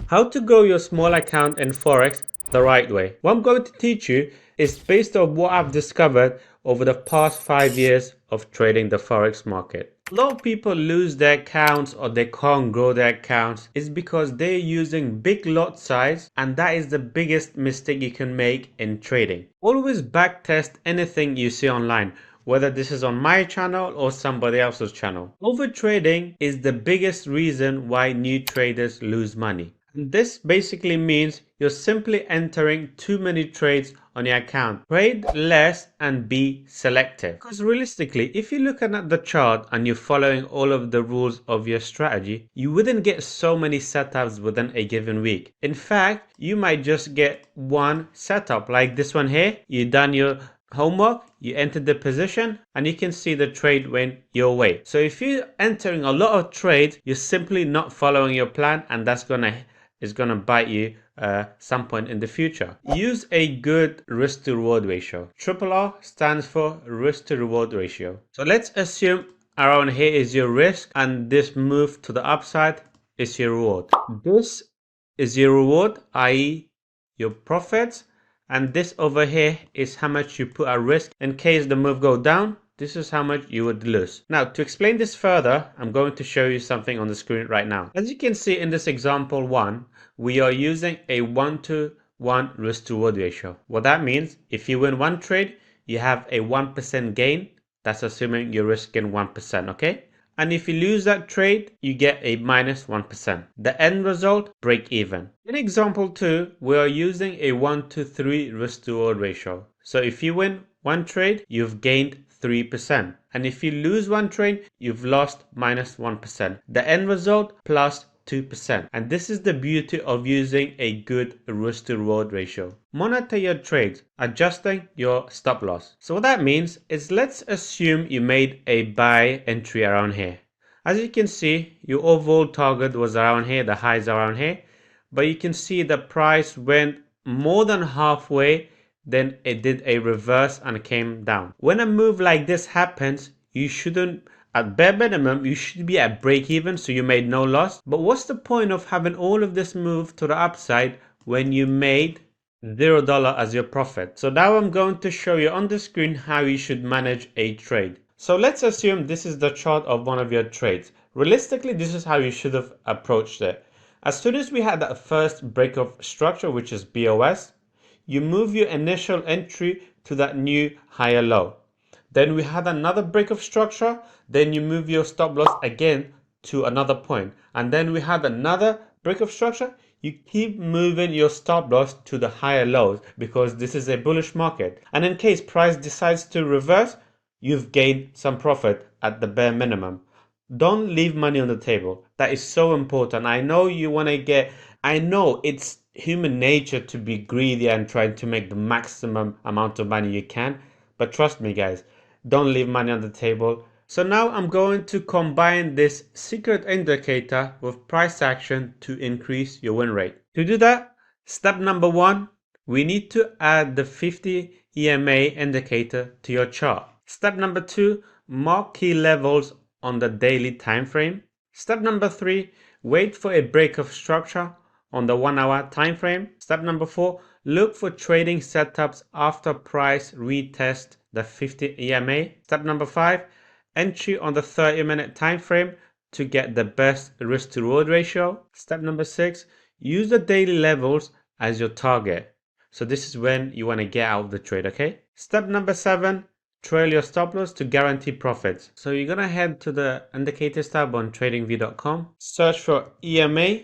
How to grow your small account in Forex the right way. What I'm going to teach you is based on what I've discovered over the past 5 years of trading the Forex market. A lot of people lose their accounts or they can't grow their accounts is because they're using big lot size, and that is the biggest mistake you can make in trading. Always backtest anything you see online, whether this is on my channel or somebody else's channel. Overtrading is the biggest reason why new traders lose money. This basically means you're simply entering too many trades on your account. Trade less and be selective. Because realistically, if you're looking at the chart and you're following all of the rules of your strategy, you wouldn't get so many setups within a given week. In fact, you might just get one setup like this one here. You've done your homework, you entered the position, and you can see the trade went your way. So if you're entering a lot of trades, you're simply not following your plan, and that's gonna bite you some point in the future. Use a good risk to reward ratio. Triple R stands for risk to reward ratio. So let's assume around here is your risk and this move to the upside is your reward. This is your reward, i.e. your profits, and this over here is how much you put at risk in case the move go down. This is how much you would lose. Now, to explain this further, I'm going to show you something on the screen right now. As you can see in this example 1, we are using a 1-to-1 risk to reward ratio. What that means, if you win one trade, you have a 1% gain. That's assuming you're risking 1%, okay? And if you lose that trade, you get a minus 1%. The end result, break even. In example 2, we are using a 1-to-3 risk to reward ratio. So if you win one trade, you've gained 3%. And if you lose one trade, you've lost minus 1%. The end result, plus 2%. And this is the beauty of using a good risk to reward ratio. Monitor your trades, adjusting your stop loss. So what that means is, let's assume you made a buy entry around here. As you can see, your overall target was around here, the highs around here, but you can see the price went more than halfway, then it did a reverse and came down. When a move like this happens, you shouldn't, at bare minimum, you should be at break even, so you made no loss. But what's the point of having all of this move to the upside when you made $0 as your profit? So now I'm going to show you on the screen how you should manage a trade. So let's assume this is the chart of one of your trades. Realistically, this is how you should have approached it. As soon as we had that first break of structure, which is BOS, you move your initial entry to that new higher low. Then we had another break of structure, then you move your stop loss again to another point. And then we had another break of structure. You keep moving your stop loss to the higher lows because this is a bullish market. And in case price decides to reverse, you've gained some profit at the bare minimum. Don't leave money on the table. That is so important. I know it's human nature to be greedy and try to make the maximum amount of money you can. But trust me, guys, don't leave money on the table. So now I'm going to combine this secret indicator with price action to increase your win rate. To do that, step number 1, we need to add the 50 EMA indicator to your chart. Step number 2, mark key levels on the daily time frame. Step number 3, wait for a break of structure on the 1 hour time frame. Step number 4, look for trading setups after price retest the 50 EMA. Step number 5, entry on the 30-minute time frame to get the best risk to reward ratio. Step number 6, use the daily levels as your target. So this is when you want to get out of the trade, okay? Step number 7, trail your stop loss to guarantee profits. So you're gonna head to the indicators tab on tradingview.com, search for EMA.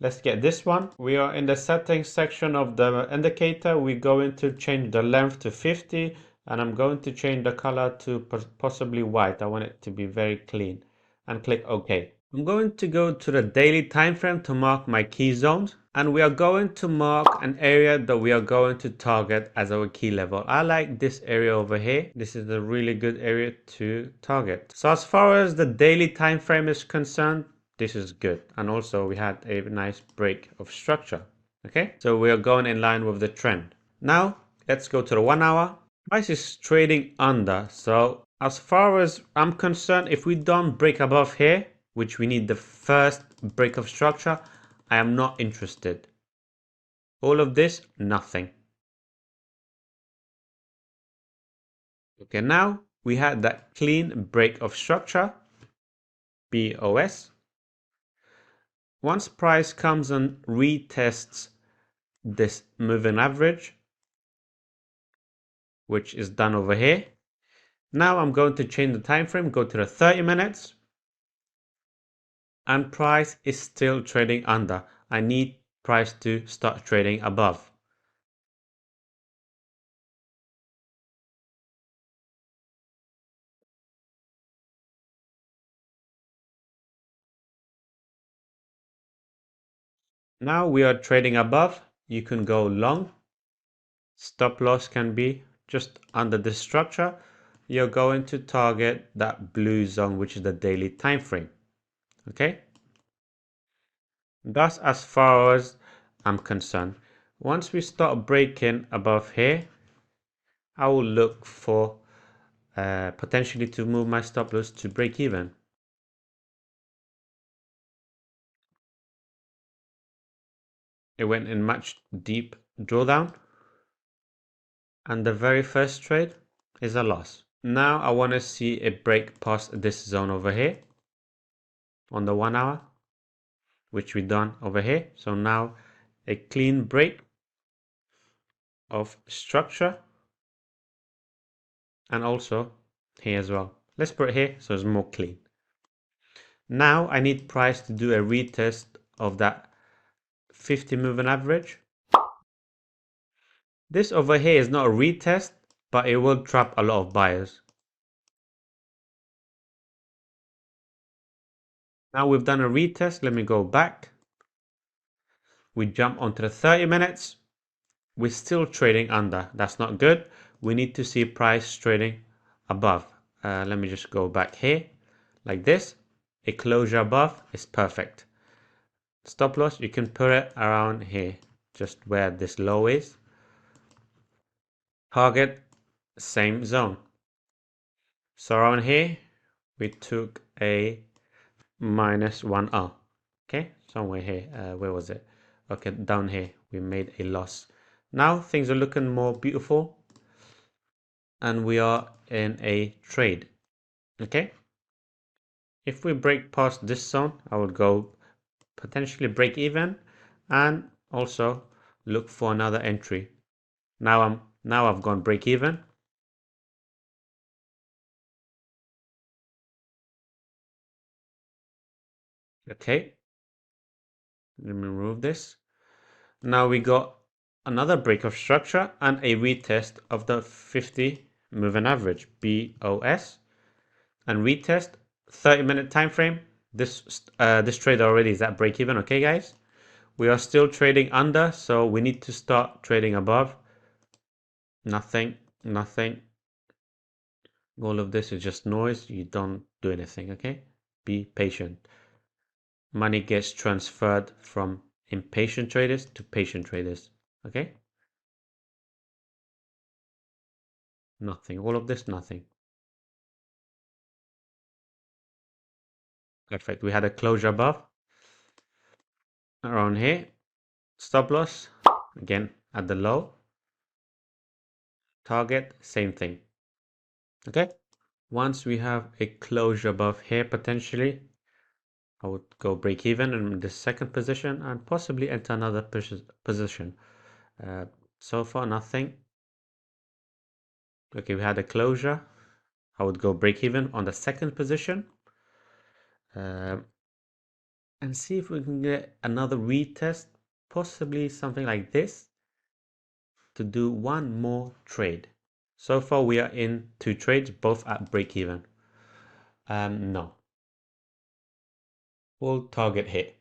Let's get this one. We are in the settings section of the indicator. We're going to change the length to 50, and I'm going to change the color to possibly white. I want it to be very clean, and click OK. I'm going to go to the daily time frame to mark my key zones, and we are going to mark an area that we are going to target as our key level. I like this area over here. This is a really good area to target. So as far as the daily time frame is concerned, this is good. And also we had a nice break of structure. Okay, so we are going in line with the trend. Now let's go to the 1 hour. Price is trading under. So as far as I'm concerned, if we don't break above here, which we need the first break of structure, I am not interested. All of this, nothing. Okay, now we had that clean break of structure, BOS. Once price comes and retests this moving average, which is done over here. Now I'm going to change the time frame, go to the 30 minutes, and price is still trading under. I need price to start trading above. Now we are trading above. You can go long. Stop loss can be just under this structure. You're going to target that blue zone, which is the daily time frame. Okay? That's as far as I'm concerned. Once we start breaking above here, I will look for potentially to move my stop loss to break even. It went in much deep drawdown, and the very first trade is a loss. Now I want to see it break past this zone over here on the 1 hour, which we done over here. So now a clean break of structure, and also here as well. Let's put it here so it's more clean. Now I need price to do a retest of that 50 moving average. This over here is not a retest, but it will trap a lot of buyers. Now we've done a retest. Let me go back. We jump onto the 30 minutes. We're still trading under. That's not good. We need to see price trading above. Let me just go back here like this. A closure above is perfect. Stop loss, you can put it around here, just where this low is. Target, same zone. So around here, we took a minus 1R. Okay, somewhere here. Where was it? Okay, down here, we made a loss. Now things are looking more beautiful, and we are in a trade. Okay, if we break past this zone, I would go potentially break even and also look for another entry. Now I've gone break even. Okay, let me remove this. Now we got another break of structure and a retest of the 50 moving average, BOS, and retest 30-minute time frame. This trade already is at break even. Okay, guys, we are still trading under, so we need to start trading above. Nothing, nothing. All of this is just noise. You don't do anything. Okay, be patient. Money gets transferred from impatient traders to patient traders. Okay, nothing. All of this, nothing. Perfect. We had a closure above around here. Stop loss again at the low. Target, same thing. Okay. Once we have a closure above here, potentially, I would go break even in the second position and possibly enter another position. So far, nothing. Okay, we had a closure. I would go break even on the second position. And see if we can get another retest, possibly something like this, to do one more trade. So far we are in 2 trades, both at break even. No, we'll target hit.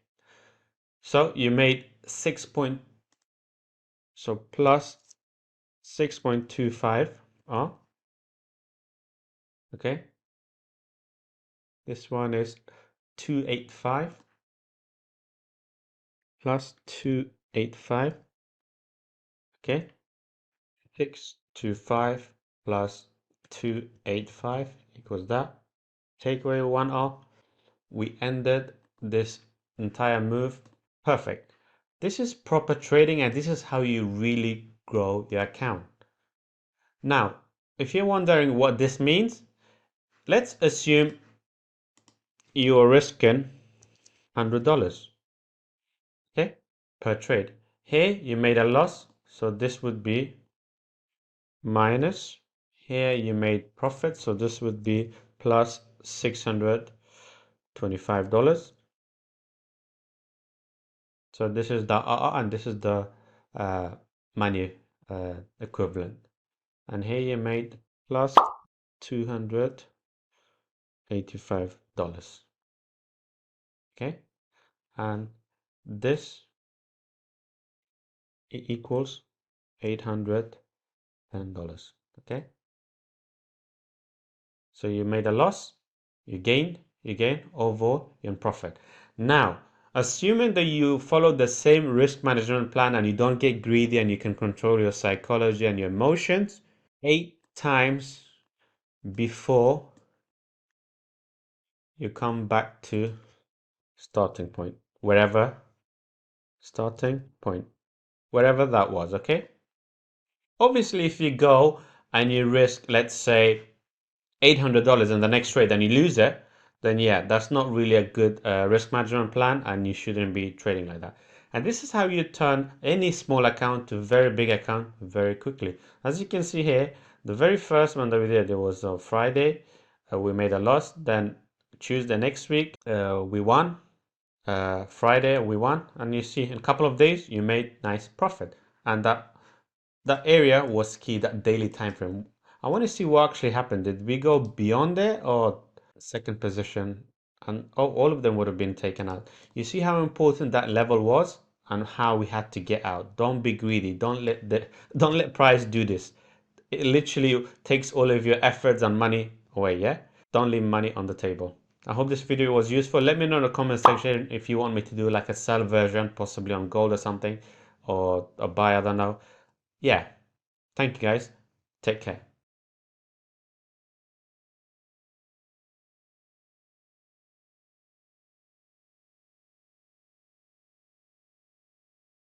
So you made 6 point, so plus 6.25. Okay, this one is 285 plus 285. Okay, 625 plus 285 equals that. Take away 1R. We ended this entire move Perfect. This is proper trading and this is how you really grow your account. Now, if you're wondering what this means, let's assume you're risking $100, okay, per trade. Here you made a loss, so this would be minus. Here you made profit, so this would be plus $625. So this is the and this is the money equivalent. And here you made plus $285. Okay, and this equals $810. Okay, so you made a loss, you gain, overall, you're in profit. Now, assuming that you follow the same risk management plan and you don't get greedy and you can control your psychology and your emotions, 8 times before you come back to starting point, starting point, wherever that was, okay? Obviously, if you go and you risk, let's say, $800 in the next trade and you lose it, then yeah, that's not really a good risk management plan and you shouldn't be trading like that. And this is how you turn any small account to very big account very quickly. As you can see here, the very first one that we did, it was on Friday. We made a loss. Then Tuesday next week, we won. Friday we won. And you see in a couple of days, you made nice profit. And that area was key, that daily time frame. I want to see what actually happened. Did we go beyond it or second position? And all of them would have been taken out. You see how important that level was and how we had to get out. Don't be greedy. Don't let price do this. It literally takes all of your efforts and money away, yeah? Don't leave money on the table. I hope this video was useful. Let me know in the comment section if you want me to do like a sell version, possibly on gold or something, or a buy, I don't know. Yeah. Thank you guys. Take care.